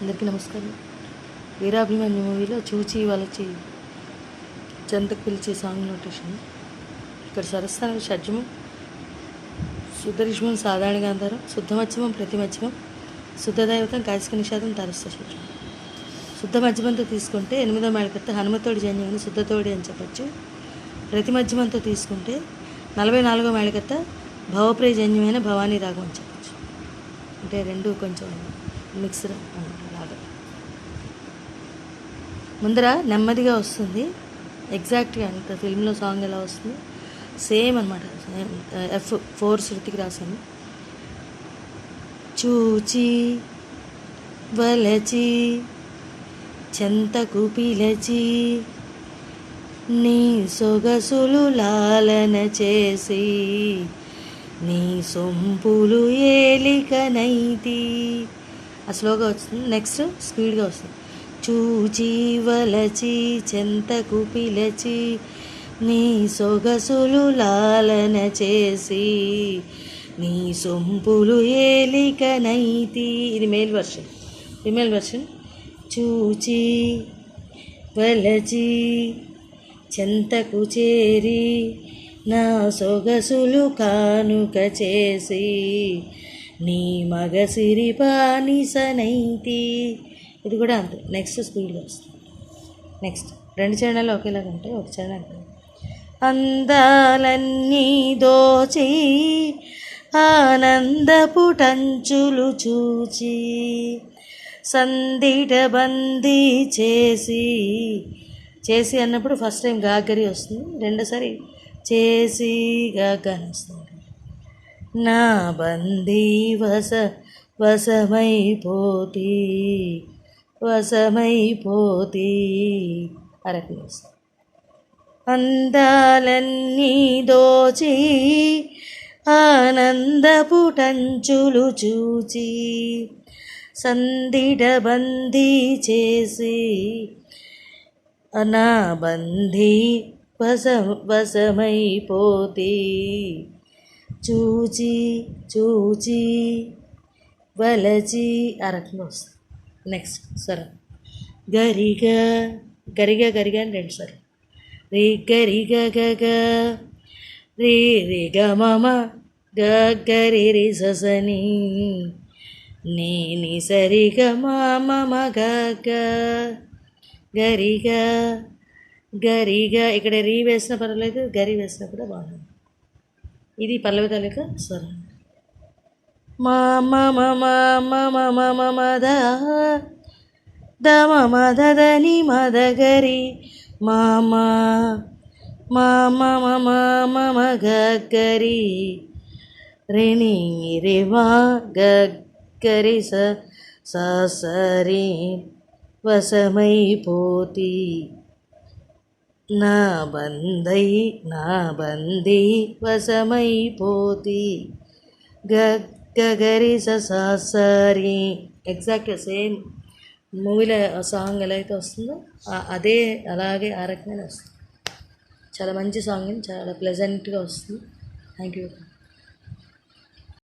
అందరికీ నమస్కారం. వీరాభిమన్యు మూవీలో చూచి వలచి చెంతకు పిలిచే సాంగ్ నోటేషన్. ఇక్కడ స్వరస్థానం షడ్జమం, శుద్ధరిష్మం, సాధారణ గాంధారం, శుద్ధ మధ్యమం, ప్రతి మధ్యమం, శుద్ధ దైవతం, కాశిక నిషాదం, తారస్థ షడ్జమం. శుద్ధ మధ్యమంతో తీసుకుంటే 8వ మేళకర్త హనుమతోడి జన్యమని శుద్ధతోడి అని చెప్పచ్చు. ప్రతి మధ్యమంతో తీసుకుంటే 44వ మేళకర్త భవప్రియ జన్యమైన భవానీ రాగం అని చెప్పచ్చు. అంటే రెండు కొంచెం మిక్స్డ్ అన్నమాట రాగం. ముందర నెమ్మదిగా వస్తుంది, ఎగ్జాక్ట్గా అంత ఫిల్మ్లో సాంగ్ ఎలా వస్తుంది సేమ్ అనమాట. F4 శృతికి రాశాను. చూచి వలచి చెంతకు పిలచి నీ సొగసులు లాలన చేసి నీ సొంపులు ఏలికనైతి. ఆ స్లోగా వస్తుంది, నెక్స్ట్ స్పీడ్గా వస్తుంది. చూచి వలచి చెంతకు పిలచి నీ సొగసులు లాలన చేసి నీ సొంపులు ఏలికనైతి. ఇది మేల్ వర్షన్. Female version. చూచి వలచి చెంతకు చేరి నా సొగసులు కానుక చేసి నీ మగసిరి బానిసనైతి. ఇది కూడా అంతే, నెక్స్ట్ స్పీడ్గా వస్తుంది. నెక్స్ట్ రెండు చరణాలు ఒకేలాగా ఉంటాయి, ఒక చరణం అంటే అందాలన్నీ దోచి ఆనందపుటంచులు చూచి సందిట బందీ చేసి. చేసి అన్నప్పుడు ఫస్ట్ టైం గాగరి వస్తుంది, రెండోసారి చేసి గాగాని వస్తుంది. నా బందీ వశమైపోతి వశమైపోతి అరకులు వస్తుంది. అందాలన్నీ దోచి ఆనందపుటంచులు చూచి సందిట బందీ చేసి నా బందీ వశమైపోతి. చూచి చూచి వలచి అరకులు వస్తుంది. నెక్స్ట్ స్వరం గరిగా గరిగా గరిగా అని రెండు స్వరం. రే గరిగ గగ రే రే గ మమ గ గరి రి సని నీ సరి గ మమ గ గ గరిగా గరిగా. ఇక్కడ రీ వేసిన పర్వాలేదు, గరి వేసినా కూడా బాగుంది. ఇది పల్లవి తాలూకా స్వరం. మా మమ మమ మమ మద ద మమ దని మద గరి మామ మామ మమ మమ గరి రేణి రే మా గరి సరి వశమైపోతి. నా బందీ వశమైపోతి గరి సరి. ఎగ్జాక్ట్గా సేమ్ మూవీలో సాంగ్ ఎలా అయితే వస్తుందో అదే అలాగే ఆ రకమైన వస్తుంది. చాలా మంచి సాంగ్, చాలా ప్లెజెంట్గా వస్తుంది. Thank you.